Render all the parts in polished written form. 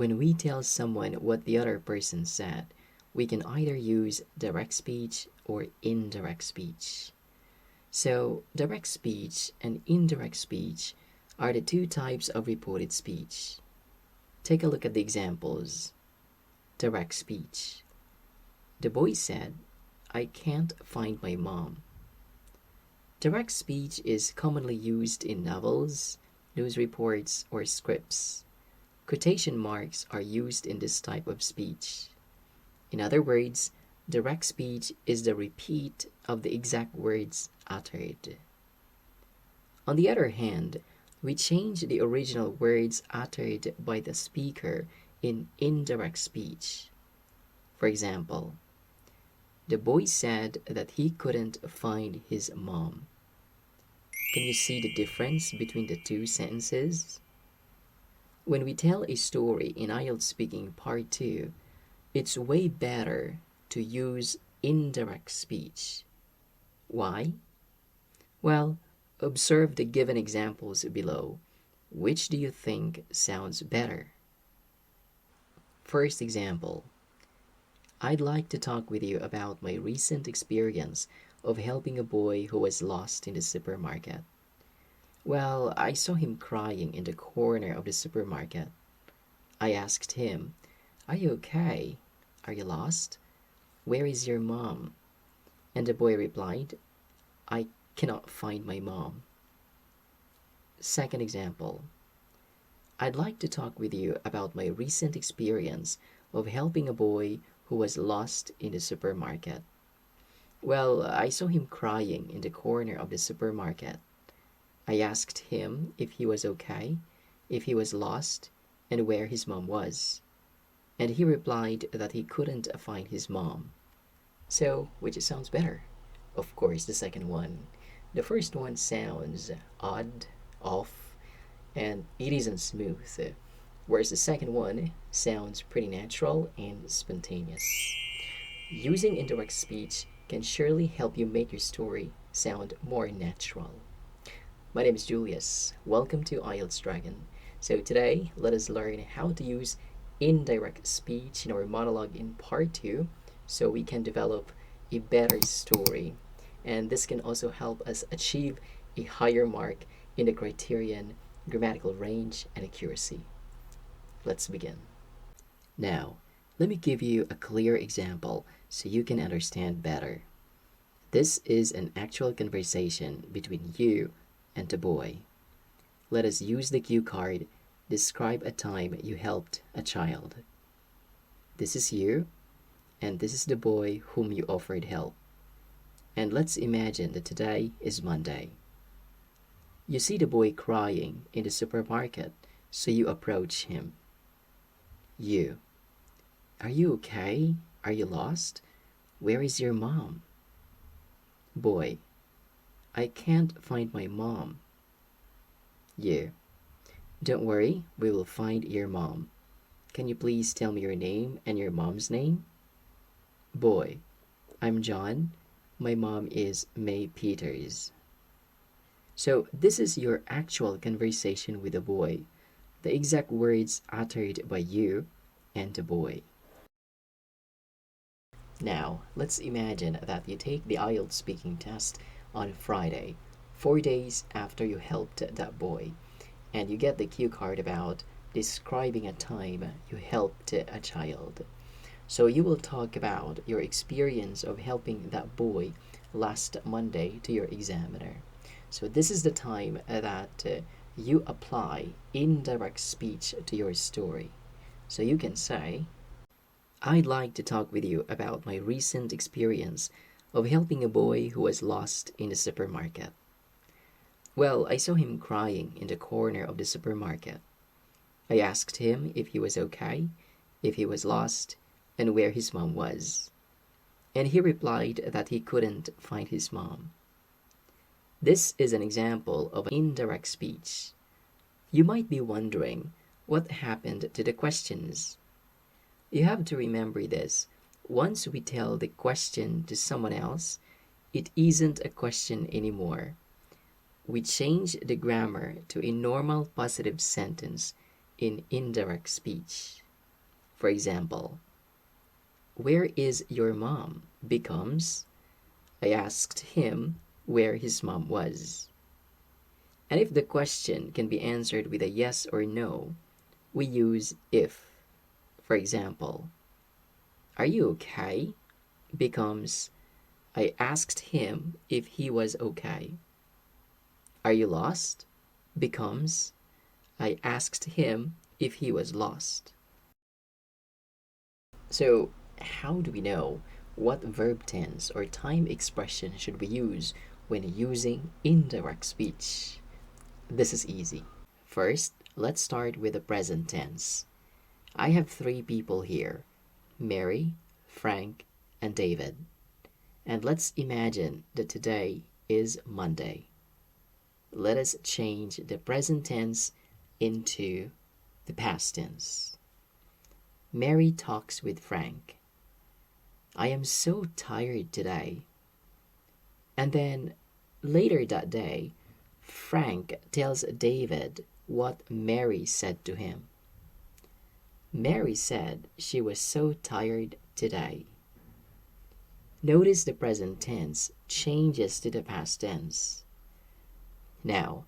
When we tell someone what the other person said, we can either use direct speech or indirect speech. So, direct speech and indirect speech are the two types of reported speech. Take a look at the examples. Direct speech. The boy said, "I can't find my mom." Direct speech is commonly used in novels, news reports, or scripts. Quotation marks are used in this type of speech. In other words, direct speech is the repeat of the exact words uttered. On the other hand, we change the original words uttered by the speaker in indirect speech. For example, the boy said that he couldn't find his mom. Can you see the difference between the two sentences? When we tell a story in IELTS Speaking Part 2, it's way better to use indirect speech. Why? Well, observe the given examples below. Which do you think sounds better? First example. I'd like to talk with you about my recent experience of helping a boy who was lost in the supermarket. Well, I saw him crying in the corner of the supermarket. I asked him, "Are you okay? Are you lost? Where is your mom?" And the boy replied, "I cannot find my mom." Second example. I'd like to talk with you about my recent experience of helping a boy who was lost in the supermarket. Well, I saw him crying in the corner of the supermarket. I asked him if he was okay, if he was lost, and where his mom was. And he replied that he couldn't find his mom. So, which sounds better? Of course, the second one. The first one sounds odd, off, and it isn't smooth, whereas the second one sounds pretty natural and spontaneous. Using indirect speech can surely help you make your story sound more natural. My name is Julius. Welcome to IELTS Dragon. So today, let us learn how to use indirect speech in our monologue in part 2 so we can develop a better story. And this can also help us achieve a higher mark in the criterion, grammatical range, and accuracy. Let's begin. Now, let me give you a clear example so you can understand better. This is an actual conversation between you and the boy. Let us use the cue card. Describe a time you helped a child. This is you, and this is the boy whom you offered help. And let's imagine that today is Monday. You see the boy crying in the supermarket, so you approach him. You. Are you okay? Are you lost? Where is your mom? Boy. I can't find my mom. You. Don't worry, we will find your mom. Can you please tell me your name and your mom's name? Boy. I'm John. My mom is May Peters. So this is your actual conversation with the boy, the exact words uttered by you and the boy. Now, let's imagine that you take the IELTS speaking test on Friday, 4 days after you helped that boy, and you get the cue card about describing a time you helped a child. So you will talk about your experience of helping that boy last Monday to your examiner. So this is the time that you apply indirect speech to your story. So you can say, I'd like to talk with you about my recent experience of helping a boy who was lost in the supermarket. Well, I saw him crying in the corner of the supermarket. I asked him if he was okay, if he was lost, and where his mom was. And he replied that he couldn't find his mom. This is an example of indirect speech. You might be wondering what happened to the questions. You have to remember this. Once we tell the question to someone else, it isn't a question anymore. We change the grammar to a normal positive sentence in indirect speech. For example, where is your mom becomes, I asked him where his mom was. And if the question can be answered with a yes or no, we use if. For example, are you okay? Becomes, I asked him if he was okay. Are you lost? Becomes, I asked him if he was lost. So, how do we know what verb tense or time expression should we use when using indirect speech? This is easy. First, let's start with the present tense. I have three people here: Mary, Frank, and David. And let's imagine that today is Monday. Let us change the present tense into the past tense. Mary talks with Frank. I am so tired today. And then later that day, Frank tells David what Mary said to him. Mary said she was so tired today. Notice the present tense changes to the past tense. Now,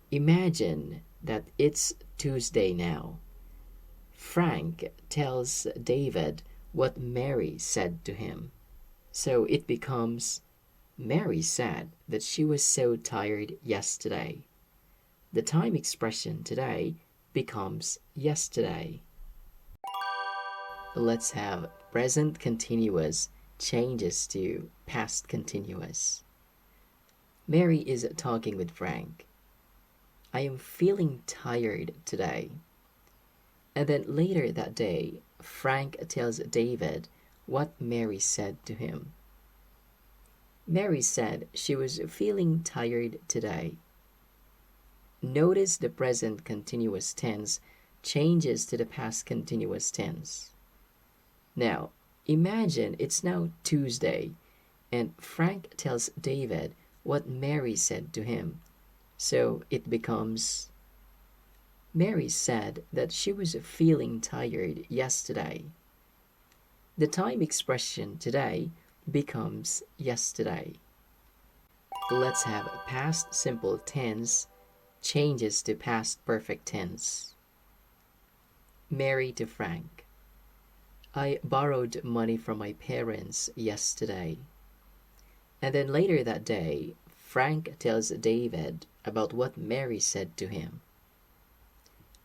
imagine that it's Tuesday now. Frank tells David what Mary said to him. So it becomes, Mary said that she was so tired yesterday. The time expression today becomes yesterday. Let's have present continuous changes to past continuous. Mary is talking with Frank. I am feeling tired today. And then later that day, Frank tells David what Mary said to him. Mary said she was feeling tired today. Notice the present continuous tense changes to the past continuous tense. Now, imagine it's now Tuesday, and Frank tells David what Mary said to him. So it becomes, Mary said that she was feeling tired yesterday. The time expression today becomes yesterday. Let's have past simple tense changes to past perfect tense. Mary to Frank. I borrowed money from my parents yesterday. And then later that day, Frank tells David about what Mary said to him.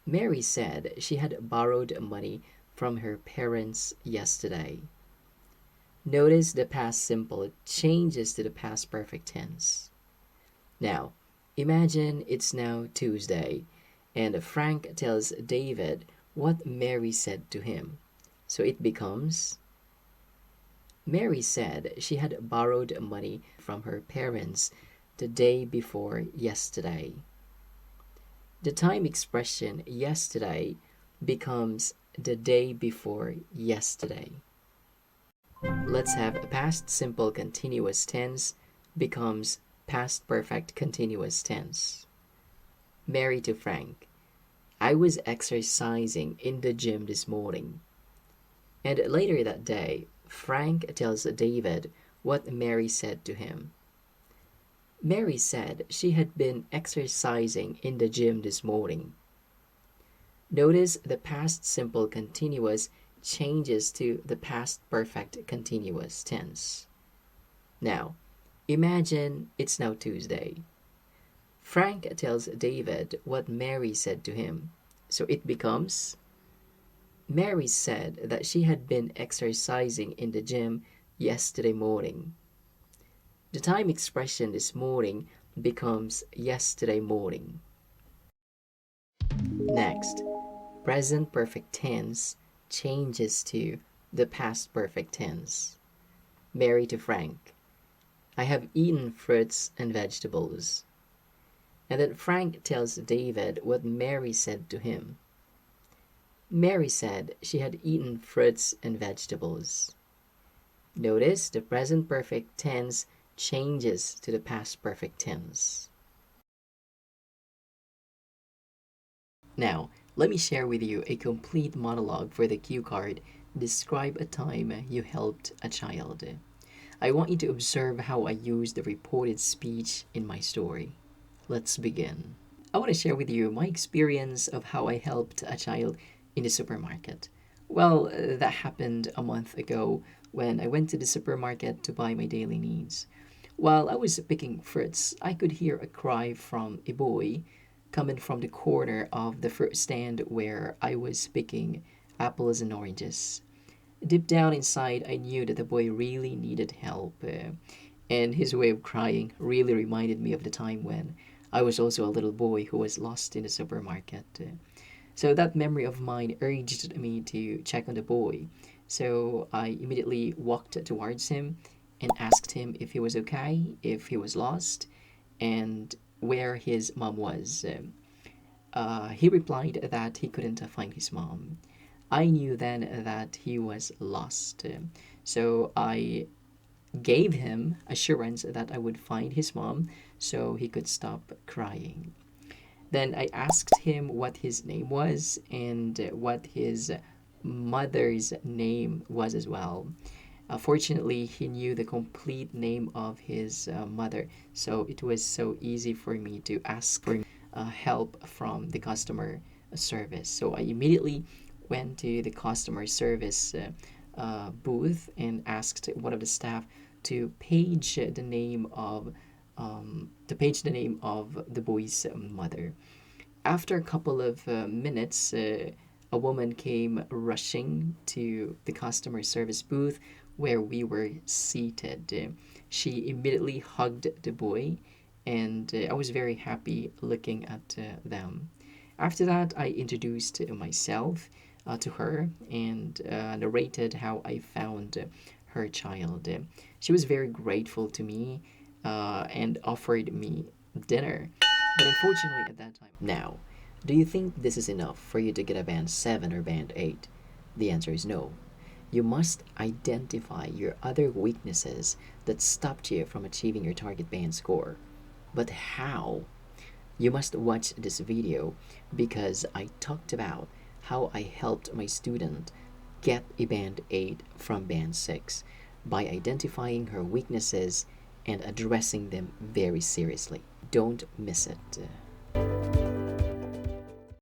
Mary said she had borrowed money from her parents yesterday. Notice the past simple changes to the past perfect tense. Now, imagine it's now Tuesday, and Frank tells David what Mary said to him. So it becomes, Mary said she had borrowed money from her parents the day before yesterday. The time expression yesterday becomes the day before yesterday. Let's have a past simple continuous tense becomes past perfect continuous tense. Mary to Frank. I was exercising in the gym this morning. And later that day, Frank tells David what Mary said to him. Mary said she had been exercising in the gym this morning. Notice the past simple continuous changes to the past perfect continuous tense. Now, imagine it's now Tuesday. Frank tells David what Mary said to him. So it becomes, Mary said that she had been exercising in the gym yesterday morning. The time expression this morning becomes yesterday morning. Next, present perfect tense changes to the past perfect tense. Mary to Frank. I have eaten fruits and vegetables. And then Frank tells David what Mary said to him. Mary said she had eaten fruits and vegetables. Notice the present perfect tense changes to the past perfect tense. Now, Let me share with you a complete monologue for the cue card. Describe a time you helped a child. I want you to observe how I use the reported speech in my story. Let's begin. I want to share with you my experience of how I helped a child in the supermarket. Well, that happened a month ago when I went to the supermarket to buy my daily needs. While I was picking fruits, I could hear a cry from a boy coming from the corner of the fruit stand where I was picking apples and oranges. Deep down inside, I knew that the boy really needed help, and his way of crying really reminded me of the time when I was also a little boy who was lost in the supermarket. So that memory of mine urged me to check on the boy. So I immediately walked towards him and asked him if he was okay, if he was lost, and where his mom was. He replied that he couldn't find his mom. I knew then that he was lost. So I gave him assurance that I would find his mom so he could stop crying. Then I asked him what his name was and what his mother's name was as well. Fortunately, he knew the complete name of his mother, so it was so easy for me to ask for help from the customer service. So I immediately went to the customer service booth and asked one of the staff to page the name of the boy's mother. After a couple of minutes, a woman came rushing to the customer service booth where we were seated. She immediately hugged the boy, and I was very happy looking at them. After that, I introduced myself to her and narrated how I found her child. She was very grateful to me and offered me dinner. But unfortunately, at that time. Now, do you think this is enough for you to get a band 7 or band 8? The answer is no. You must identify your other weaknesses that stopped you from achieving your target band score. But how? You must watch this video because I talked about how I helped my student get a band 8 from band 6 by identifying her weaknesses and addressing them very seriously. Don't miss it.